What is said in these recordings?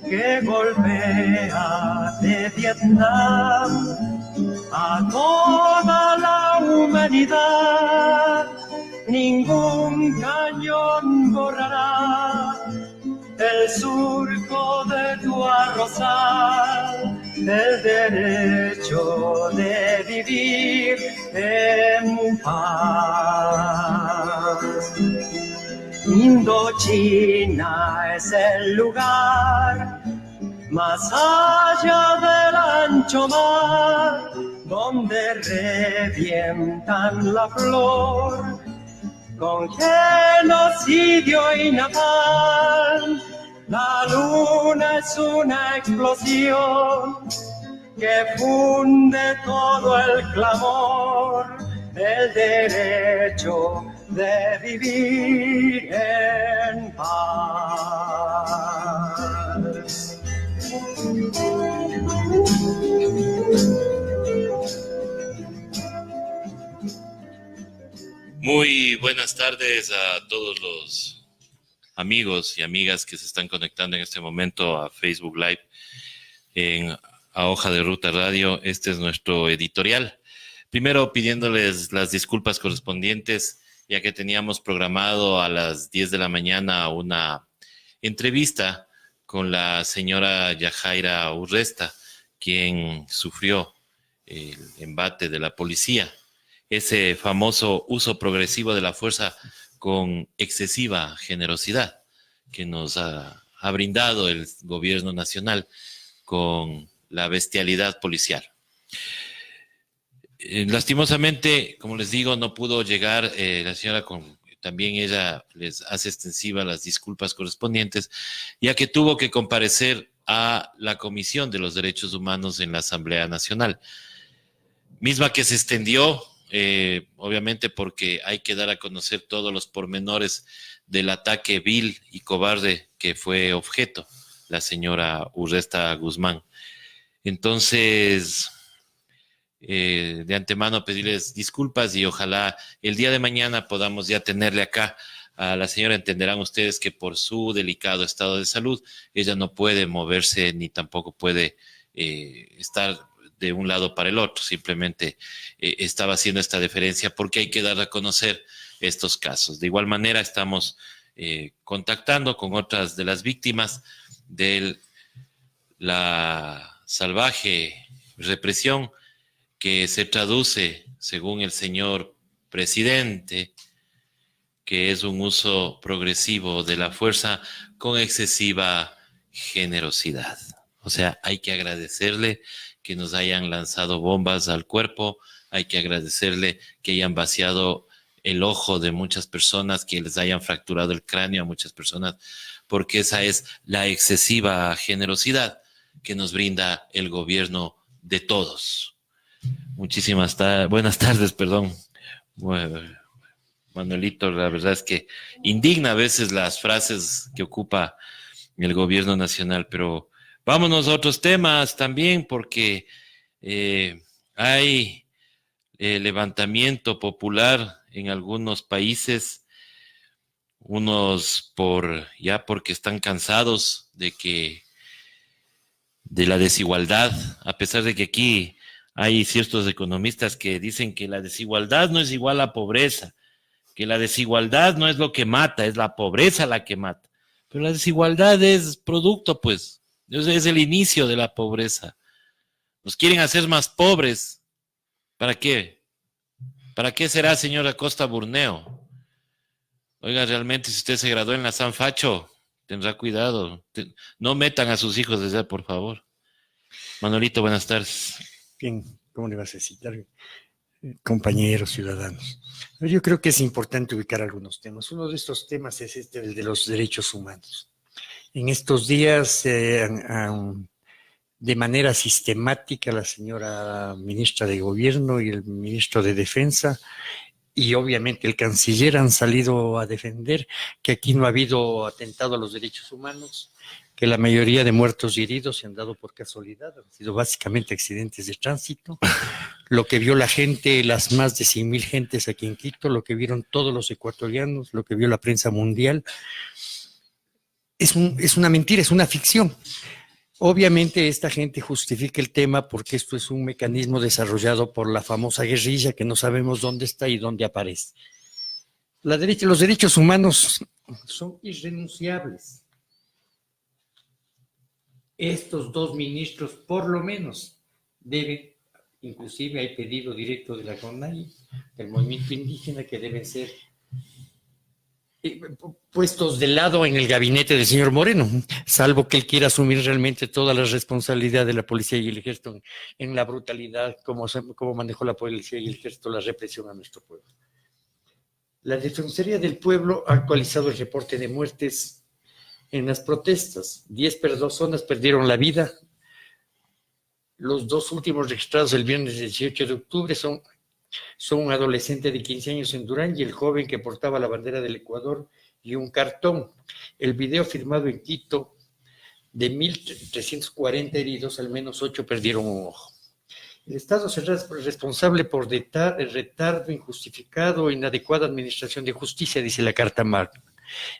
que golpea de Vietnam a toda la humanidad. Ningún cañón borrará el surco de tu arrozal, el derecho de vivir en paz. Indochina es el lugar más allá del ancho mar, donde revientan la flor con genocidio y napalm. La luna es una explosión que funde todo el clamor del derecho de vivir en paz. Muy buenas tardes a todos los amigos y amigas que se están conectando en este momento a Facebook Live a Hoja de Ruta Radio. Este es nuestro editorial. Primero pidiéndoles las disculpas correspondientes, ya que teníamos programado a las 10 de la mañana una entrevista con la señora Yajaira Urresta, quien sufrió el embate de la policía. Ese famoso uso progresivo de la fuerza con excesiva generosidad que nos ha brindado el gobierno nacional con la bestialidad policial. Lastimosamente, como les digo, no pudo llegar la señora, también ella les hace extensiva las disculpas correspondientes, ya que tuvo que comparecer a la Comisión de los Derechos Humanos en la Asamblea Nacional, misma que se extendió, obviamente porque hay que dar a conocer todos los pormenores del ataque vil y cobarde que fue objeto la señora Urresta Guzmán. Entonces, de antemano pedirles disculpas y ojalá el día de mañana podamos ya tenerle acá a la señora. Entenderán ustedes que por su delicado estado de salud, ella no puede moverse ni tampoco puede estar de un lado para el otro. Simplemente estaba haciendo esta deferencia porque hay que dar a conocer estos casos. De igual manera estamos contactando con otras de las víctimas de la salvaje represión que se traduce, según el señor presidente, que es un uso progresivo de la fuerza con excesiva generosidad. O sea, hay que agradecerle que nos hayan lanzado bombas al cuerpo, hay que agradecerle que hayan vaciado el ojo de muchas personas, que les hayan fracturado el cráneo a muchas personas, porque esa es la excesiva generosidad que nos brinda el gobierno de todos. Buenas tardes, perdón. Bueno, Manuelito, la verdad es que indigna a veces las frases que ocupa el gobierno nacional, pero vámonos a otros temas también, porque hay levantamiento popular en algunos países, unos porque están cansados de la desigualdad, a pesar de que aquí hay ciertos economistas que dicen que la desigualdad no es igual a pobreza, que la desigualdad no es lo que mata, es la pobreza la que mata. Pero la desigualdad es producto, pues, es el inicio de la pobreza. Nos quieren hacer más pobres. ¿Para qué? ¿Para qué será, señora Costa Burneo? Oiga, realmente, si usted se graduó en la San Facho, tendrá cuidado. No metan a sus hijos desde, por favor. Manolito, buenas tardes. Bien, ¿cómo le vas a citar, compañeros ciudadanos? Yo creo que es importante ubicar algunos temas. Uno de estos temas es el de los derechos humanos. En estos días, de manera sistemática, la señora ministra de Gobierno y el ministro de Defensa y obviamente el canciller han salido a defender que aquí no ha habido atentado a los derechos humanos, que la mayoría de muertos y heridos se han dado por casualidad, han sido básicamente accidentes de tránsito. Lo que vio la gente, las más de 100,000 gentes aquí en Quito, lo que vieron todos los ecuatorianos, lo que vio la prensa mundial, es una mentira, es una ficción. Obviamente esta gente justifica el tema porque esto es un mecanismo desarrollado por la famosa guerrilla que no sabemos dónde está y dónde aparece. Los derechos humanos son irrenunciables. Estos dos ministros, por lo menos, deben, inclusive hay pedido directo de la CONAIE, del movimiento indígena, que deben ser puestos de lado en el gabinete del señor Moreno, salvo que él quiera asumir realmente toda la responsabilidad de la policía y el ejército en la brutalidad, como manejó la policía y el ejército la represión a nuestro pueblo. La Defensoría del Pueblo ha actualizado el reporte de muertes en las protestas. 10 personas perdieron la vida. Los dos últimos registrados el viernes 18 de octubre son un adolescente de 15 años en Durán y el joven que portaba la bandera del Ecuador y un cartón. El video firmado en Quito, de 1.340 heridos, al menos 8 perdieron un ojo. El Estado será responsable por retardo injustificado e inadecuada administración de justicia, dice la Carta Magna.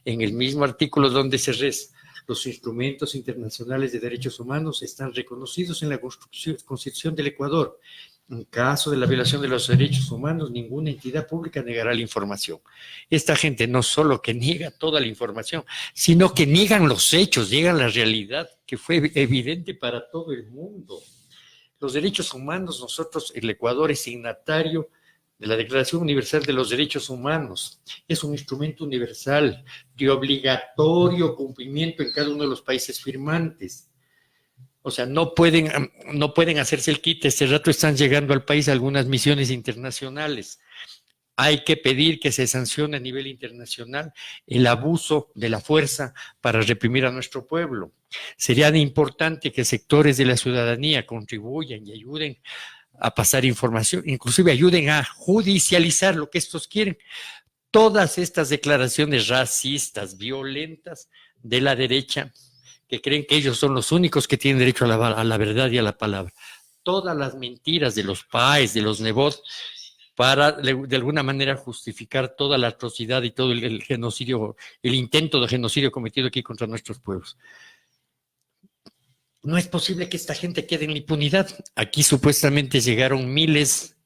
En el mismo artículo donde se los instrumentos internacionales de derechos humanos están reconocidos en la Constitución del Ecuador. En caso de la violación de los derechos humanos, ninguna entidad pública negará la información. Esta gente no solo que niega toda la información, sino que niegan los hechos, niegan la realidad que fue evidente para todo el mundo. Los derechos humanos, nosotros, el Ecuador es signatario de la Declaración Universal de los Derechos Humanos. Es un instrumento universal de obligatorio cumplimiento en cada uno de los países firmantes. O sea, no pueden hacerse el quite. Este rato están llegando al país algunas misiones internacionales. Hay que pedir que se sancione a nivel internacional el abuso de la fuerza para reprimir a nuestro pueblo. Sería importante que sectores de la ciudadanía contribuyan y ayuden a pasar información, inclusive ayuden a judicializar lo que estos quieren. Todas estas declaraciones racistas, violentas de la derecha, que creen que ellos son los únicos que tienen derecho a la verdad y a la palabra. Todas las mentiras de los PAES, de los NEBOT, para de alguna manera justificar toda la atrocidad y todo el genocidio, el intento de genocidio cometido aquí contra nuestros pueblos. No es posible que esta gente quede en la impunidad. Aquí supuestamente llegaron miles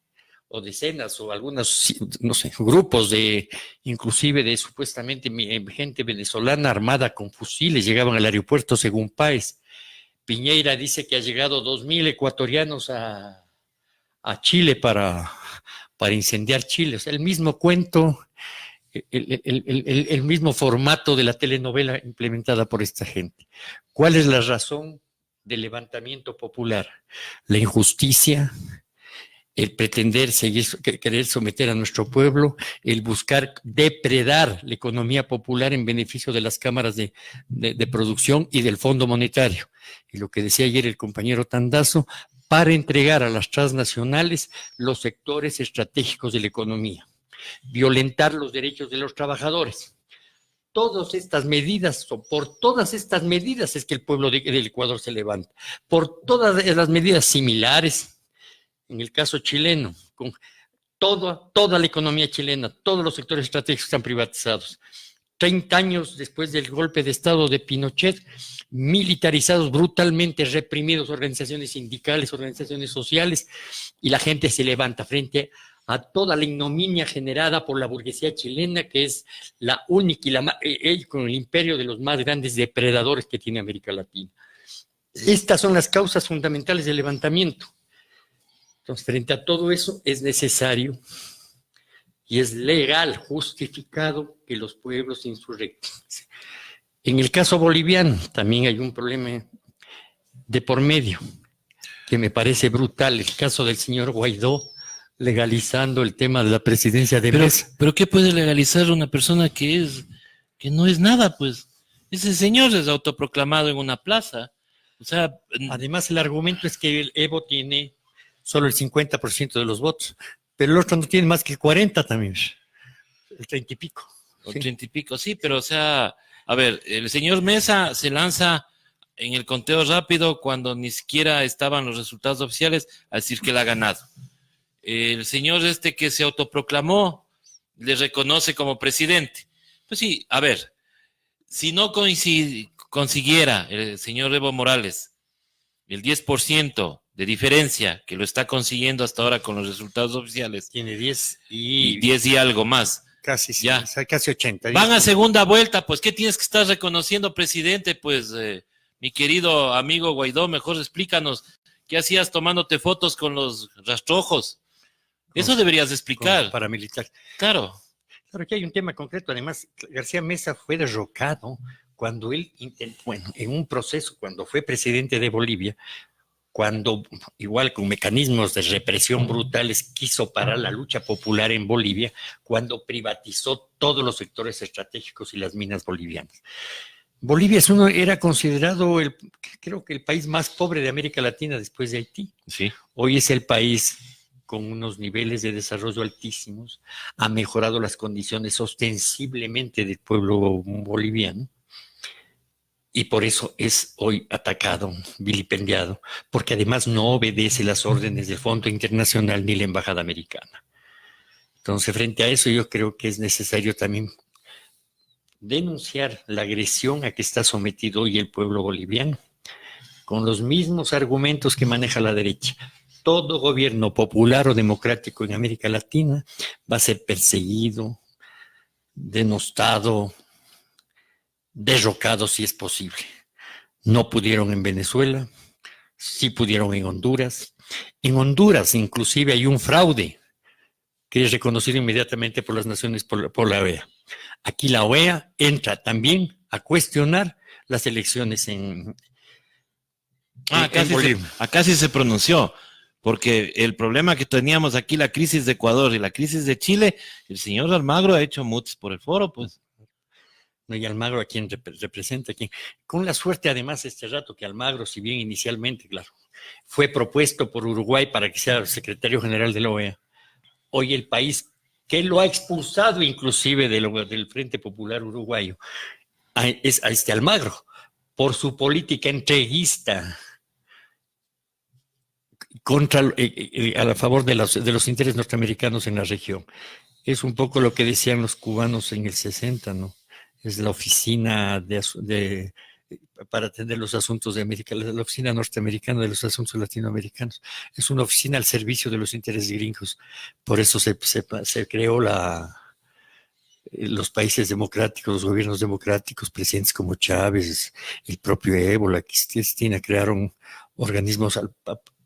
o decenas o algunos, no sé, grupos inclusive de supuestamente gente venezolana armada con fusiles, llegaban al aeropuerto según Páez. Piñera dice que ha llegado 2.000 ecuatorianos a Chile para incendiar Chile. O sea, el mismo cuento, el mismo formato de la telenovela implementada por esta gente. ¿Cuál es la razón del levantamiento popular? La injusticia, el pretender querer someter a nuestro pueblo, el buscar depredar la economía popular en beneficio de las cámaras de producción y del Fondo Monetario. Y lo que decía ayer el compañero Tandazo, para entregar a las transnacionales los sectores estratégicos de la economía, violentar los derechos de los trabajadores. Todas estas medidas, o por todas estas medidas es que el pueblo del Ecuador se levanta, por todas las medidas similares, en el caso chileno, con toda la economía chilena, todos los sectores estratégicos están privatizados. 30 años después del golpe de Estado de Pinochet, militarizados, brutalmente reprimidos, organizaciones sindicales, organizaciones sociales, y la gente se levanta frente a toda la ignominia generada por la burguesía chilena, que es la única y con el imperio de los más grandes depredadores que tiene América Latina. Estas son las causas fundamentales del levantamiento. Entonces, frente a todo eso, es necesario y es legal, justificado, que los pueblos se insurrecten. En el caso boliviano también hay un problema de por medio que me parece brutal. El caso del señor Guaidó legalizando el tema de la presidencia de mesa. Pero ¿qué puede legalizar una persona que no es nada? Pues ese señor es autoproclamado en una plaza. O sea, además el argumento es que el Evo tiene solo el 50% de los votos, pero el otro no tiene más que el 40 también, el 30 y pico. O 30 y pico, sí, pero o sea, a ver, el señor Mesa se lanza en el conteo rápido cuando ni siquiera estaban los resultados oficiales a decir que él ha ganado. El señor que se autoproclamó le reconoce como presidente. Pues sí, a ver, si no consiguiera el señor Evo Morales el 10% de diferencia que lo está consiguiendo hasta ahora con los resultados oficiales, Tiene 10 y 10 y algo más, casi, ya. Casi 80. Van a segunda vuelta, pues ¿qué tienes que estar reconociendo, presidente? Pues mi querido amigo Guaidó, mejor explícanos qué hacías tomándote fotos con los rastrojos. Eso deberías explicar. Paramilitar. Claro. Claro que hay un tema concreto. Además, García Mesa fue derrocado cuando él intentó, bueno, en un proceso, cuando fue presidente de Bolivia, cuando, igual con mecanismos de represión brutales, quiso parar la lucha popular en Bolivia, cuando privatizó todos los sectores estratégicos y las minas bolivianas. Bolivia era considerado, creo que el país más pobre de América Latina después de Haití. Sí. Hoy es el país con unos niveles de desarrollo altísimos, ha mejorado las condiciones ostensiblemente del pueblo boliviano, y por eso es hoy atacado, vilipendiado, porque además no obedece las órdenes del Fondo Internacional ni la Embajada Americana. Entonces, frente a eso, yo creo que es necesario también denunciar la agresión a que está sometido hoy el pueblo boliviano, con los mismos argumentos que maneja la derecha. Todo gobierno popular o democrático en América Latina va a ser perseguido, denostado, derrocado si es posible. No pudieron en Venezuela, sí pudieron en Honduras. En Honduras inclusive hay un fraude que es reconocido inmediatamente por las naciones, por la OEA. Aquí la OEA entra también a cuestionar las elecciones en Bolivia. Acá sí se pronunció, porque el problema que teníamos aquí, la crisis de Ecuador y la crisis de Chile, el señor Almagro ha hecho mutis por el foro, pues. No, y Almagro a quien representa, con la suerte además este rato que Almagro, si bien inicialmente, claro, fue propuesto por Uruguay para que sea secretario general de la OEA, hoy el país que lo ha expulsado inclusive del Frente Popular Uruguayo es a este Almagro, por su política entreguista a favor de los intereses norteamericanos en la región. Es un poco lo que decían los cubanos en el 60, ¿no? Es la oficina para atender los asuntos de América, la oficina norteamericana de los asuntos latinoamericanos. Es una oficina al servicio de los intereses gringos. Por eso se creó los países democráticos, los gobiernos democráticos, presidentes como Chávez, el propio Evo, la Cristina, crearon organismos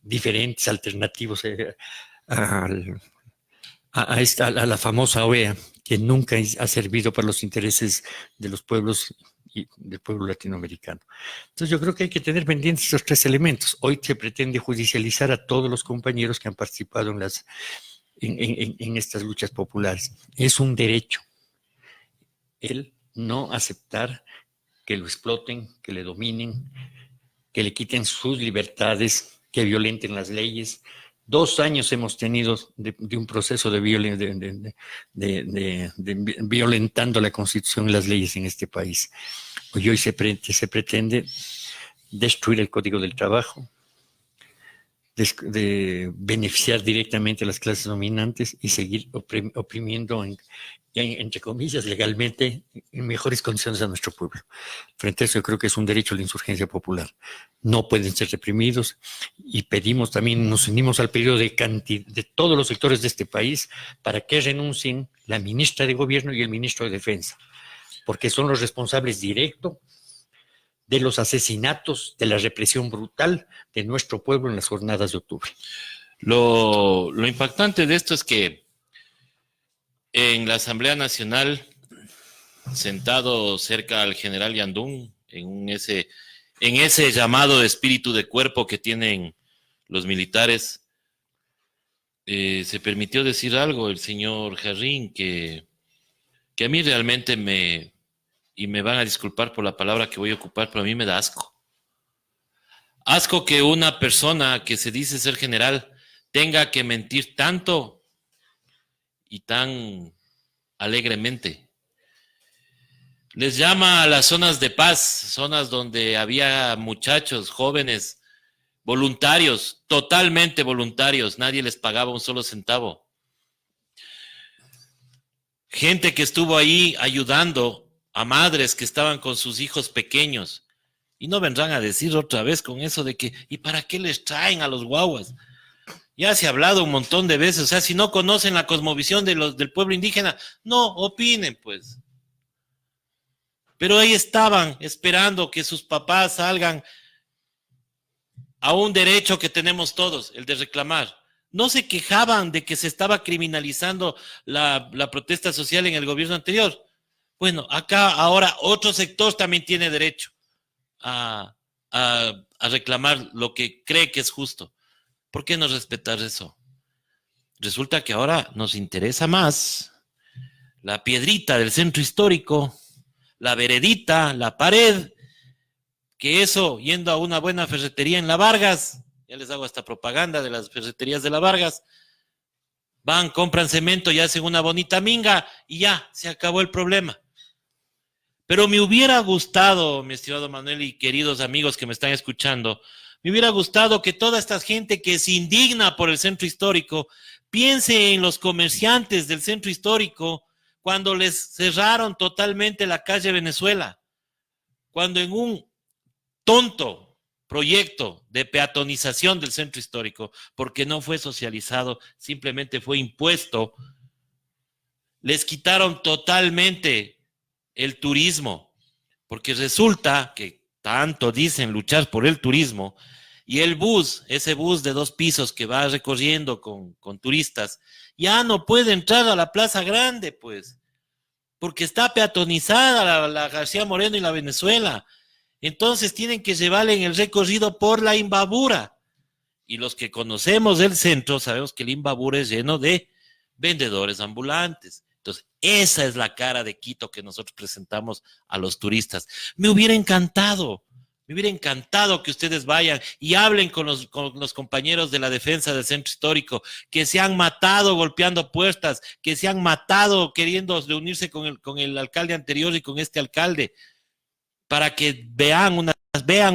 diferentes, alternativos a la famosa OEA, que nunca ha servido para los intereses de los pueblos y del pueblo latinoamericano. Entonces yo creo que hay que tener pendientes esos tres elementos. Hoy se pretende judicializar a todos los compañeros que han participado en estas luchas populares. Es un derecho el no aceptar que lo exploten, que le dominen, que le quiten sus libertades, que violenten las leyes. 2 años hemos tenido de un proceso de violentando la Constitución y las leyes en este país. Hoy se pretende destruir el Código del Trabajo, de beneficiar directamente a las clases dominantes y seguir oprimiendo, entre comillas, legalmente, en mejores condiciones a nuestro pueblo. Frente a eso, yo creo que es un derecho a la insurgencia popular. No pueden ser reprimidos y pedimos también, nos unimos al pedido de todos los sectores de este país para que renuncien la ministra de Gobierno y el ministro de Defensa, porque son los responsables directos de los asesinatos, de la represión brutal de nuestro pueblo en las jornadas de octubre. Lo impactante de esto es que en la Asamblea Nacional, sentado cerca al general Yandún, en ese llamado de espíritu de cuerpo que tienen los militares, se permitió decir algo el señor Jarrín que a mí realmente y me van a disculpar por la palabra que voy a ocupar, pero a mí me da asco. Asco que una persona que se dice ser general tenga que mentir tanto y tan alegremente. Les llama a las zonas de paz, zonas donde había muchachos, jóvenes, voluntarios, totalmente voluntarios, nadie les pagaba un solo centavo. Gente que estuvo ahí ayudando a madres que estaban con sus hijos pequeños. Y no vendrán a decir otra vez con eso de que, ¿y para qué les traen a los guaguas? Ya se ha hablado un montón de veces, o sea, si no conocen la cosmovisión del pueblo indígena, no opinen, pues. Pero ahí estaban esperando que sus papás salgan a un derecho que tenemos todos, el de reclamar. No se quejaban de que se estaba criminalizando la protesta social en el gobierno anterior. Bueno, acá ahora otro sector también tiene derecho a, a reclamar lo que cree que es justo. ¿Por qué no respetar eso? Resulta que ahora nos interesa más la piedrita del centro histórico, la veredita, la pared, que eso, yendo a una buena ferretería en La Vargas, ya les hago esta propaganda de las ferreterías de La Vargas, van, compran cemento y hacen una bonita minga y ya, se acabó el problema. Pero me hubiera gustado, mi estimado Manuel y queridos amigos que me están escuchando, me hubiera gustado que toda esta gente que se indigna por el centro histórico piense en los comerciantes del centro histórico cuando les cerraron totalmente la calle Venezuela, cuando en un tonto proyecto de peatonización del centro histórico, porque no fue socializado, simplemente fue impuesto, les quitaron totalmente el turismo, porque resulta que tanto dicen luchar por el turismo, y el bus, ese bus de 2 pisos que va recorriendo con turistas, ya no puede entrar a la Plaza Grande, pues, porque está peatonizada la García Moreno y la Venezuela. Entonces tienen que llevarle en el recorrido por la Imbabura. Y los que conocemos el centro sabemos que el Imbabura es lleno de vendedores ambulantes. Entonces, esa es la cara de Quito que nosotros presentamos a los turistas. Me hubiera encantado que ustedes vayan y hablen con los compañeros de la defensa del centro histórico, que se han matado golpeando puertas, que se han matado queriendo reunirse con el alcalde anterior y con este alcalde, para que vean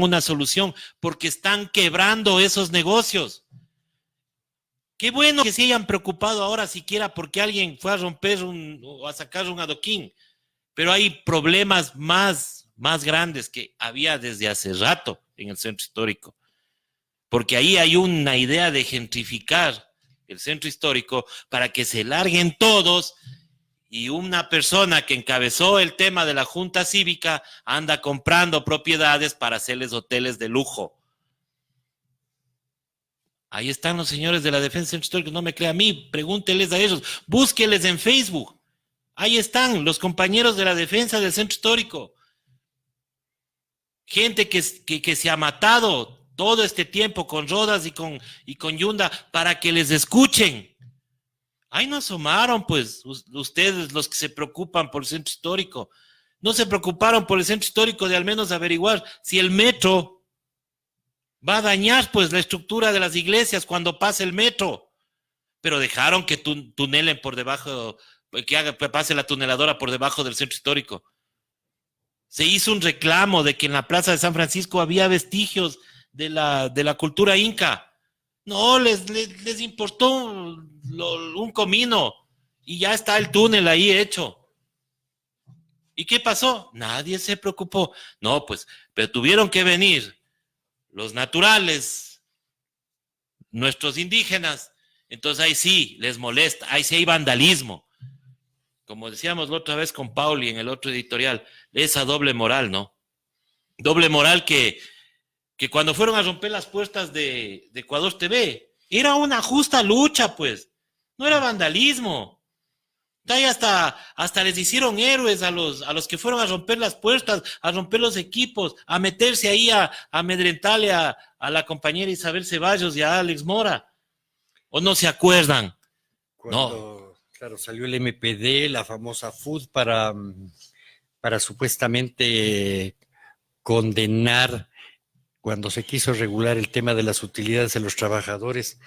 una solución, porque están quebrando esos negocios. Qué bueno que se hayan preocupado ahora siquiera porque alguien fue a romper o a sacar un adoquín, pero hay problemas más grandes que había desde hace rato en el centro histórico, porque ahí hay una idea de gentrificar el centro histórico para que se larguen todos, y una persona que encabezó el tema de la Junta Cívica anda comprando propiedades para hacerles hoteles de lujo. Ahí están los señores de la defensa del centro histórico, no me crea a mí, pregúnteles a ellos, búsqueles en Facebook. Ahí están los compañeros de la defensa del centro histórico. Gente que se ha matado todo este tiempo con Rodas y con Yunda para que les escuchen. Ahí no asomaron, pues, ustedes los que se preocupan por el centro histórico. No se preocuparon por el centro histórico de al menos averiguar si el metro va a dañar, pues, la estructura de las iglesias cuando pase el metro. Pero dejaron que tunelen por debajo, que pase la tuneladora por debajo del centro histórico. Se hizo un reclamo de que en la Plaza de San Francisco había vestigios de la cultura inca. No, les importó un comino y ya está el túnel ahí hecho. ¿Y qué pasó? Nadie se preocupó. No, pues, pero tuvieron que venir los naturales, nuestros indígenas. Entonces ahí sí les molesta, ahí sí hay vandalismo. Como decíamos la otra vez con Pauli en el otro editorial, esa doble moral, ¿no? Doble moral que cuando fueron a romper las puertas de Ecuador TV, era una justa lucha, pues, no era vandalismo. Ahí hasta les hicieron héroes a los que fueron a romper las puertas, a romper los equipos, a meterse ahí a amedrentarle a la compañera Isabel Ceballos y a Alex Mora. ¿O no se acuerdan? Cuando, claro, salió el MPD, la famosa FUD, para supuestamente condenar cuando se quiso regular el tema de las utilidades de los trabajadores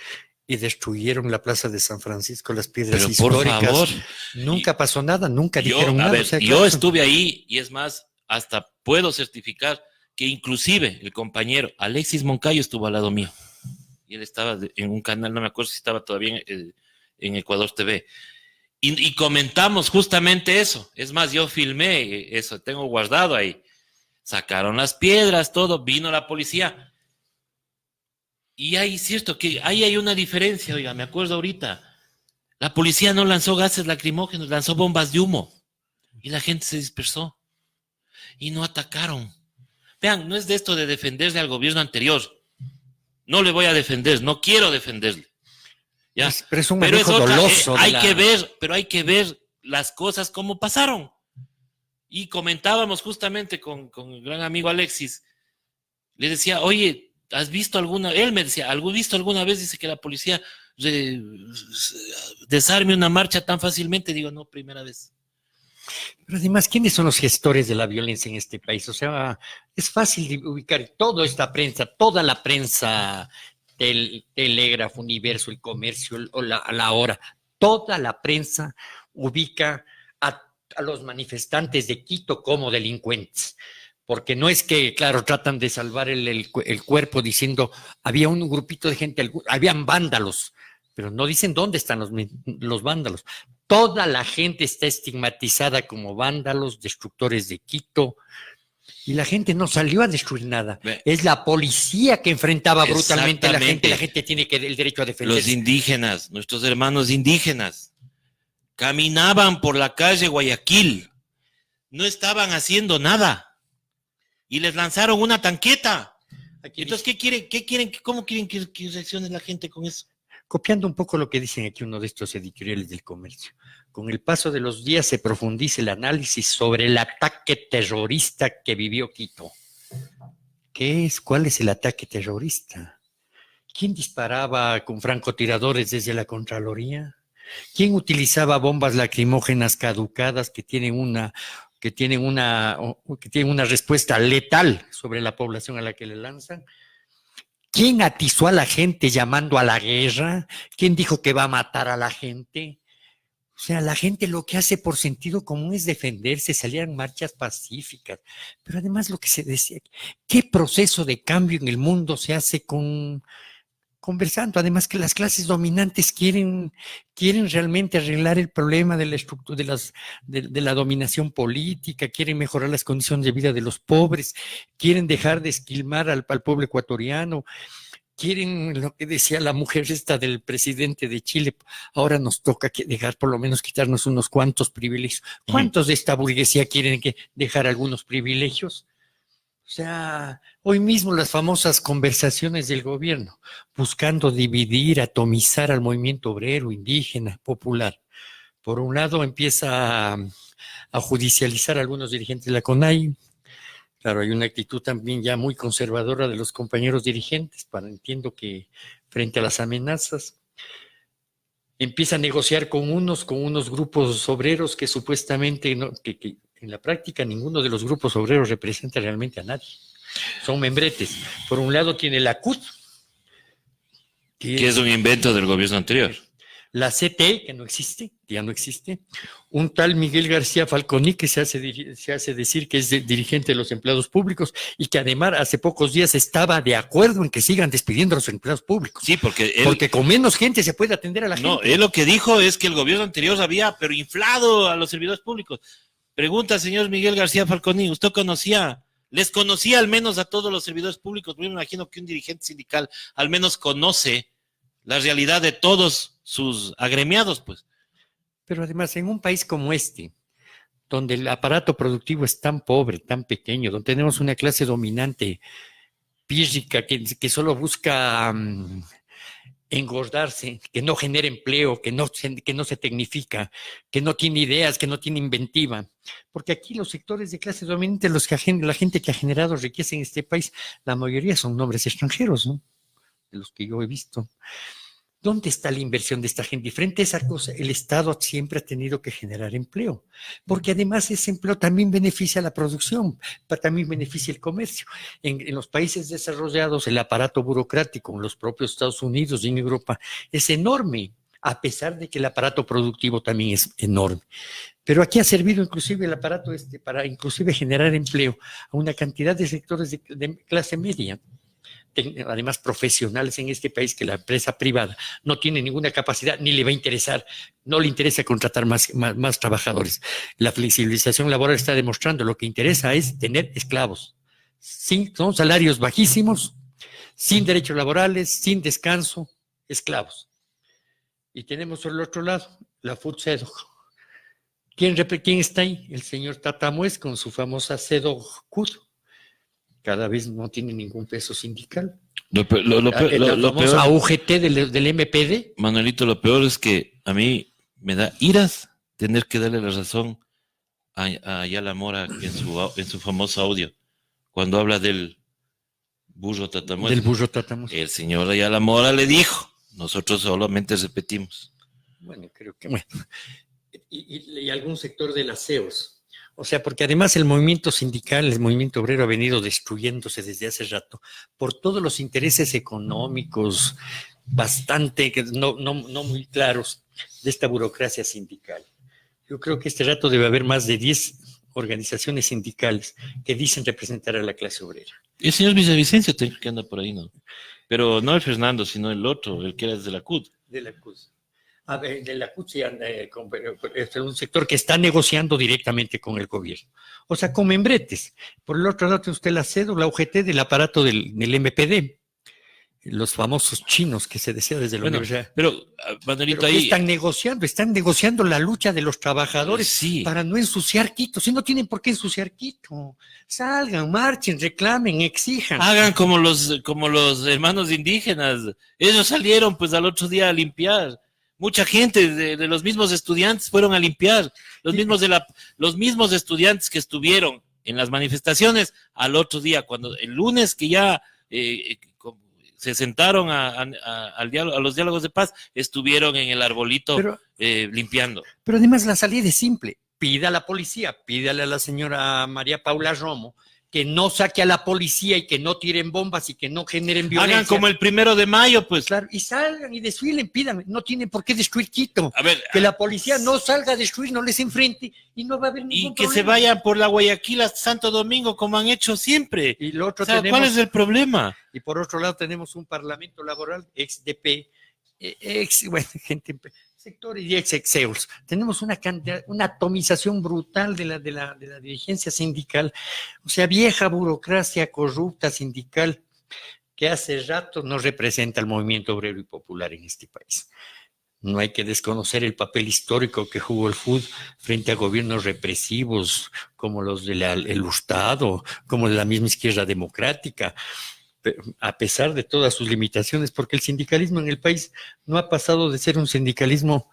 y destruyeron la Plaza de San Francisco, las piedras pero históricas. Por favor. Nunca pasó nada, nunca dijeron nada. Ver, o sea, yo estuve ahí y es más, hasta puedo certificar que inclusive el compañero Alexis Moncayo estuvo al lado mío. Y él estaba en un canal, no me acuerdo si estaba todavía en Ecuador TV. Y comentamos justamente eso. Es más, yo filmé eso, tengo guardado ahí. Sacaron las piedras, todo, vino la policía. Y ahí es cierto que ahí hay una diferencia, oiga, me acuerdo ahorita. La policía no lanzó gases lacrimógenos, lanzó bombas de humo. Y la gente se dispersó. Y no atacaron. Vean, no es de esto de defenderle al gobierno anterior. No le voy a defender, no quiero defenderle. ¿Ya? Pero es un Pero es manejo otra, doloso. hay que ver las cosas como pasaron. Y comentábamos justamente con el gran amigo Alexis. Le decía, oye, ¿has visto alguna? Él me decía, ¿has visto alguna vez? Dice que la policía desarme una marcha tan fácilmente. Digo, no, primera vez. Pero además, ¿quiénes son los gestores de la violencia en este país? O sea, es fácil de ubicar toda esta prensa, toda la prensa, Telégrafo, Universo, El Comercio, la Hora, toda la prensa ubica a los manifestantes de Quito como delincuentes. Porque no es que, claro, tratan de salvar el cuerpo diciendo, había un grupito de gente, habían vándalos, pero no dicen dónde están los vándalos. Toda la gente está estigmatizada como vándalos, destructores de Quito, y la gente no salió a destruir nada. Es la policía que enfrentaba brutalmente a la gente tiene el derecho a defenderse. Los indígenas, nuestros hermanos indígenas, caminaban por la calle Guayaquil, no estaban haciendo nada, y les lanzaron una tanqueta. Entonces, ¿cómo quieren que reaccione la gente con eso? Copiando un poco lo que dicen aquí uno de estos editoriales del Comercio. Con el paso de los días se profundiza el análisis sobre el ataque terrorista que vivió Quito. ¿Cuál es el ataque terrorista? ¿Quién disparaba con francotiradores desde la Contraloría? ¿Quién utilizaba bombas lacrimógenas caducadas que tienen una respuesta letal sobre la población a la que le lanzan? ¿Quién atizó a la gente llamando a la guerra? ¿Quién dijo que va a matar a la gente? O sea, la gente lo que hace por sentido común es defenderse, salir en marchas pacíficas. Pero además lo que se decía, ¿qué proceso de cambio en el mundo se hace conversando? Además que las clases dominantes quieren realmente arreglar el problema de la estructura, de la dominación política, quieren mejorar las condiciones de vida de los pobres, quieren dejar de esquilmar al pueblo ecuatoriano, quieren lo que decía la mujer esta del presidente de Chile, ahora nos toca dejar por lo menos quitarnos unos cuantos privilegios. ¿Cuántos de esta burguesía quieren dejar algunos privilegios? O sea, hoy mismo las famosas conversaciones del gobierno, buscando dividir, atomizar al movimiento obrero, indígena, popular. Por un lado empieza a judicializar a algunos dirigentes de la CONAI. Claro, hay una actitud también ya muy conservadora de los compañeros dirigentes, entiendo que frente a las amenazas, empieza a negociar con unos grupos obreros que supuestamente que en la práctica ninguno de los grupos obreros representa realmente a nadie. Son membretes. Por un lado tiene la CUT, que es un invento del gobierno anterior. La CTE, que ya no existe, un tal Miguel García Falconi, que se hace decir que es dirigente de los empleados públicos y que además hace pocos días estaba de acuerdo en que sigan despidiendo a los empleados públicos. Sí, porque con menos gente se puede atender a la gente. No, él lo que dijo es que el gobierno anterior había pero inflado a los servidores públicos. Pregunta, señor Miguel García Falconi, ¿usted les conocía al menos a todos los servidores públicos? Yo me imagino que un dirigente sindical al menos conoce la realidad de todos sus agremiados, pues. Pero además, en un país como este, donde el aparato productivo es tan pobre, tan pequeño, donde tenemos una clase dominante, pírrica, que solo busca engordarse, que no genera empleo, que no se tecnifica, que no tiene ideas, que no tiene inventiva. Porque aquí los sectores de clase dominante, la gente que ha generado riqueza en este país, la mayoría son nombres extranjeros, ¿no? De los que yo he visto. ¿Dónde está la inversión de esta gente? Y frente a esa cosa, el Estado siempre ha tenido que generar empleo, porque además ese empleo también beneficia a la producción, también beneficia el comercio. En los países desarrollados, el aparato burocrático, en los propios Estados Unidos y en Europa, es enorme, a pesar de que el aparato productivo también es enorme. Pero aquí ha servido inclusive el aparato para inclusive generar empleo a una cantidad de sectores de clase media. además profesionales en este país, que la empresa privada no tiene ninguna capacidad ni le va a interesar, no le interesa contratar más trabajadores. La flexibilización laboral está demostrando lo que interesa es tener esclavos. Son salarios bajísimos, sin derechos laborales, sin descanso, esclavos. Y tenemos por el otro lado la FUTSEDOG. ¿Quién está ahí? El señor Tatamuez con su famosa CEDOG-CUD. Cada vez no tiene ningún peso sindical. Lo peor, a UGT del MPD. Manuelito, lo peor es que a mí me da iras tener que darle la razón a Ayala Mora en su famoso audio, cuando habla del burro Tatamuez. Del burro Tatamuez. El señor Ayala Mora le dijo, nosotros solamente repetimos. Bueno, creo que bueno. Y algún sector de las CEOs. O sea, porque además el movimiento sindical, el movimiento obrero ha venido destruyéndose desde hace rato por todos los intereses económicos bastante, no muy claros de esta burocracia sindical. Yo creo que este rato debe haber más de 10 organizaciones sindicales que dicen representar a la clase obrera. El señor Villavicencio que anda por ahí, ¿no? Pero no el Fernando, sino el otro, el que era de la CUD. De la CUD. De la CUT, es un sector que está negociando directamente con el gobierno. O sea, con membretes. Por el otro lado, tiene usted la CEDO, la UGT del aparato del MPD. Los famosos chinos que se desea desde la universidad. Pero, Manuelito, ahí... Están negociando la lucha de los trabajadores sí, para no ensuciar Quito. Si no tienen por qué ensuciar Quito. Salgan, marchen, reclamen, exijan. Hagan como los hermanos indígenas. Ellos salieron pues al otro día a limpiar. Mucha gente de los mismos estudiantes fueron a limpiar, los mismos estudiantes que estuvieron en las manifestaciones al otro día, cuando el lunes que ya se sentaron a los diálogos de paz, estuvieron en el arbolito limpiando. Pero además la salida es simple, pida a la policía, pídale a la señora María Paula Romo que no saque a la policía y que no tiren bombas y que no generen violencia. Hagan como el 1 de mayo, pues. Claro, y salgan y desfilen, pidan, no tienen por qué destruir Quito. A ver, que la policía no salga a destruir, no les enfrente y no va a haber ningún problema. Y que se vayan por la Guayaquil hasta Santo Domingo como han hecho siempre. Y lo otro ¿cuál es el problema? Y por otro lado tenemos un parlamento laboral, ex-DP, sectores y ex-exeos. Tenemos una atomización brutal de la dirigencia sindical, o sea, vieja burocracia corrupta sindical que hace rato no representa el movimiento obrero y popular en este país. No hay que desconocer el papel histórico que jugó el FUD frente a gobiernos represivos como los del Estado, como de la misma izquierda democrática, a pesar de todas sus limitaciones, porque el sindicalismo en el país no ha pasado de ser un sindicalismo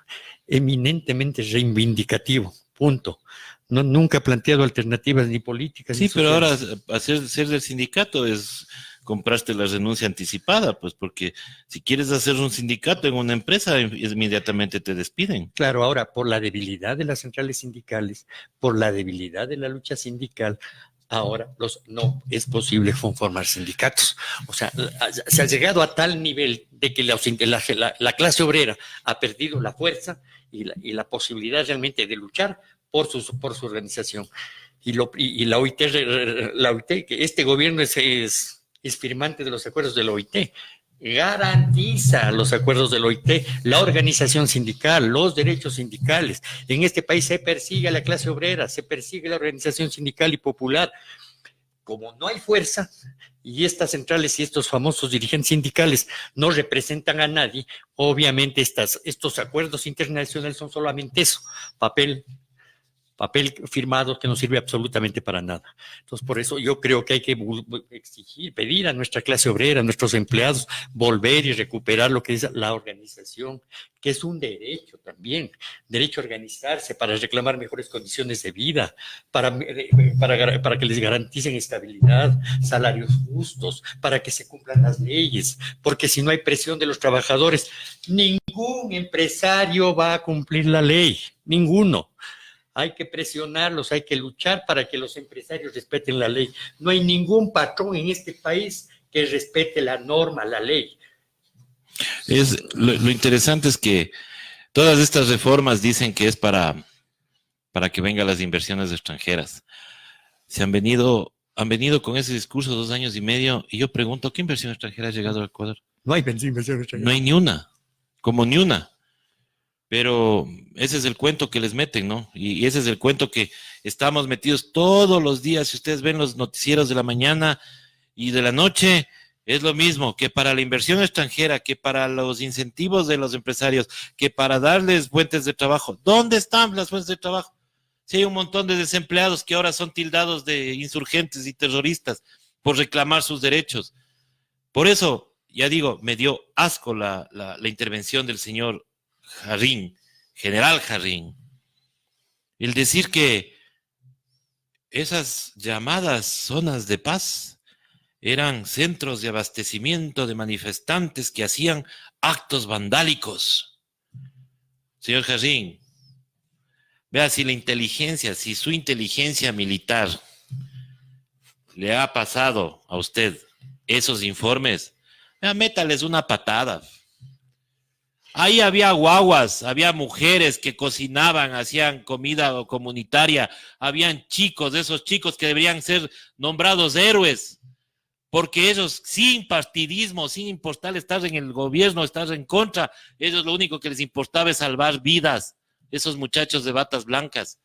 eminentemente reivindicativo, punto. Nunca ha planteado alternativas ni políticas. Sí, ni pero ahora sociales. ser del sindicato es compraste la renuncia anticipada, pues porque si quieres hacer un sindicato en una empresa, inmediatamente te despiden. Claro, ahora por la debilidad de las centrales sindicales, por la debilidad de la lucha sindical, ahora no es posible formar sindicatos. O sea, se ha llegado a tal nivel de que la clase obrera ha perdido la fuerza y la posibilidad realmente de luchar por su organización. Y la OIT, que este gobierno es firmante de los acuerdos de la OIT, garantiza los acuerdos del OIT, la organización sindical, los derechos sindicales. En este país se persigue a la clase obrera, se persigue la organización sindical y popular. Como no hay fuerza y estas centrales y estos famosos dirigentes sindicales no representan a nadie, obviamente estos acuerdos internacionales son solamente eso, papel firmado que no sirve absolutamente para nada. Entonces, por eso yo creo que hay que exigir, pedir a nuestra clase obrera, a nuestros empleados, volver y recuperar lo que es la organización, que es un derecho también, derecho a organizarse para reclamar mejores condiciones de vida, para que les garanticen estabilidad, salarios justos, para que se cumplan las leyes, porque si no hay presión de los trabajadores, ningún empresario va a cumplir la ley, ninguno. Hay que presionarlos, hay que luchar para que los empresarios respeten la ley. No hay ningún patrón en este país que respete la norma, la ley. Lo interesante es que todas estas reformas dicen que es para que vengan las inversiones extranjeras. Se han venido han venido con ese discurso 2 años y medio y yo pregunto, ¿qué inversión extranjera ha llegado al Ecuador? No hay inversión No extranjera. hay ni una, como ni una. Pero ese es el cuento que les meten, ¿no? Y ese es el cuento que estamos metidos todos los días. Si ustedes ven los noticieros de la mañana y de la noche, es lo mismo, que para la inversión extranjera, que para los incentivos de los empresarios, que para darles fuentes de trabajo. ¿Dónde están las fuentes de trabajo? Si hay un montón de desempleados que ahora son tildados de insurgentes y terroristas por reclamar sus derechos. Por eso, ya digo, me dio asco la intervención del señor Jarrín, general Jarrín. El decir que esas llamadas zonas de paz eran centros de abastecimiento de manifestantes que hacían actos vandálicos. Señor Jarrín, vea si su inteligencia militar le ha pasado a usted esos informes, vea, métales una patada. Ahí había guaguas, había mujeres que cocinaban, hacían comida comunitaria, habían chicos, esos chicos que deberían ser nombrados héroes, porque ellos sin partidismo, sin importar estar en el gobierno, estar en contra, ellos lo único que les importaba es salvar vidas, esos muchachos de batas blancas.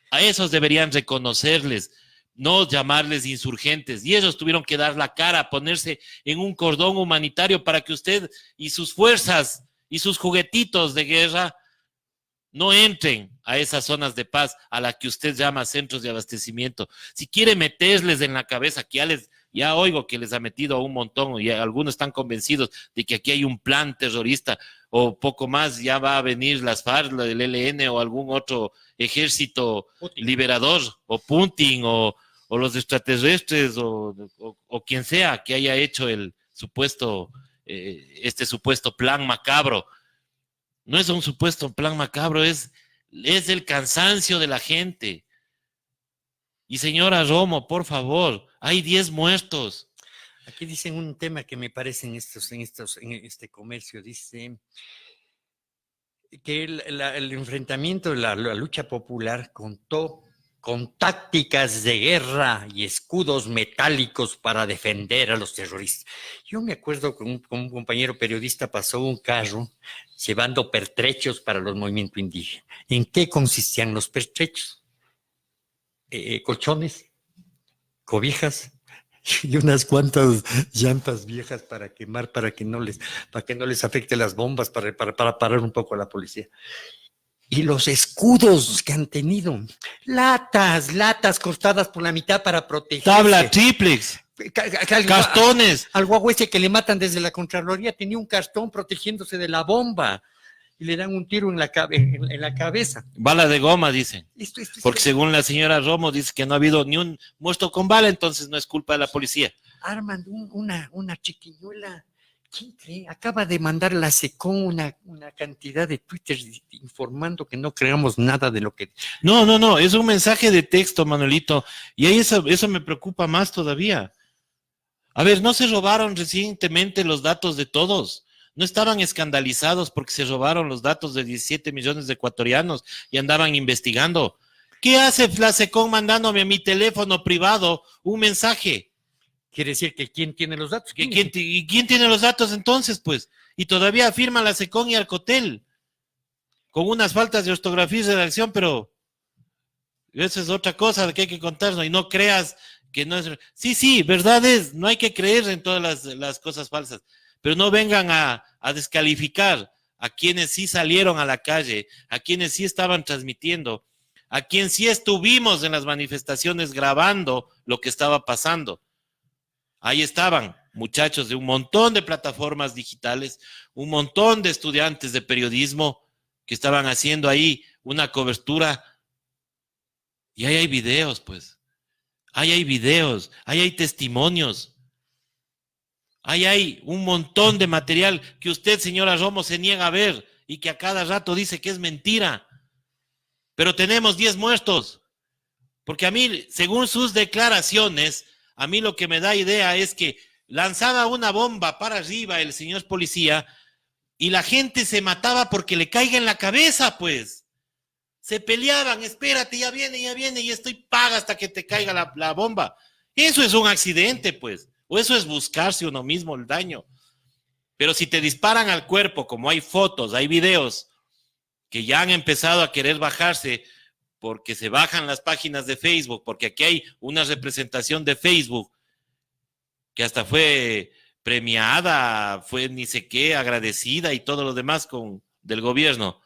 A esos deberían reconocerles, no llamarles insurgentes, y ellos tuvieron que dar la cara, ponerse en un cordón humanitario para que usted y sus fuerzas y sus juguetitos de guerra no entren a esas zonas de paz a las que usted llama centros de abastecimiento. Si quiere meterles en la cabeza, que ya oigo que les ha metido a un montón y algunos están convencidos de que aquí hay un plan terrorista o poco más, ya va a venir las FARC, el ELN o algún otro ejército Putin. Liberador o Putin o los extraterrestres o quien sea que haya hecho el supuesto, este supuesto plan macabro. No es un supuesto plan macabro, es el cansancio de la gente. Y señora Romo, por favor, hay 10 muertos. Aquí dicen un tema que me parece en este comercio, dice que el enfrentamiento, la lucha popular contó con tácticas de guerra y escudos metálicos para defender a los terroristas. Yo me acuerdo que un compañero periodista pasó un carro llevando pertrechos para los movimientos indígenas. ¿En qué consistían los pertrechos? Colchones, cobijas y unas cuantas llantas viejas para quemar, para que no les afecte las bombas, para parar un poco a la policía. Y los escudos que han tenido, latas cortadas por la mitad para protegerse. Tabla, triplex, cartones. Al guagua ese que le matan desde la Contraloría tenía un cartón protegiéndose de la bomba y le dan un tiro en la cabeza. Bala de goma, dicen. Porque según la señora Romo dice que no ha habido ni un muerto con bala, entonces no es culpa de la policía. Arman una chiquiñuela. ¿Quién cree? Acaba de mandar la SECON una cantidad de twitters informando que no creamos nada de lo que... No, es un mensaje de texto, Manuelito, y ahí eso me preocupa más todavía. A ver, ¿no se robaron recientemente los datos de todos? ¿No estaban escandalizados porque se robaron los datos de 17 millones de ecuatorianos y andaban investigando? ¿Qué hace la SECON mandándome a mi teléfono privado un mensaje? Quiere decir que ¿quién tiene los datos? ¿Quién tiene los datos entonces, pues? Y todavía firma la SECON y Arcotel, con unas faltas de ortografía y redacción, pero eso es otra cosa que hay que contarnos. Y no creas que no es... Sí, verdad es, no hay que creer en todas las cosas falsas, pero no vengan a descalificar a quienes sí salieron a la calle, a quienes sí estaban transmitiendo, a quienes sí estuvimos en las manifestaciones grabando lo que estaba pasando. Ahí estaban muchachos de un montón de plataformas digitales, un montón de estudiantes de periodismo que estaban haciendo ahí una cobertura. Y ahí hay videos, pues. Ahí hay videos, ahí hay testimonios. Ahí hay un montón de material que usted, señora Romo, se niega a ver y que a cada rato dice que es mentira. Pero tenemos 10 muertos. Porque a mí, según sus declaraciones, a mí lo que me da idea es que lanzaba una bomba para arriba el señor policía y la gente se mataba porque le caiga en la cabeza, pues. Se peleaban, espérate, ya viene, y estoy paga hasta que te caiga la bomba. Eso es un accidente, pues. O eso es buscarse uno mismo el daño. Pero si te disparan al cuerpo, como hay fotos, hay videos que ya han empezado a querer bajarse porque se bajan las páginas de Facebook, porque aquí hay una representación de Facebook que hasta fue premiada, fue ni sé qué, agradecida y todo lo demás del gobierno.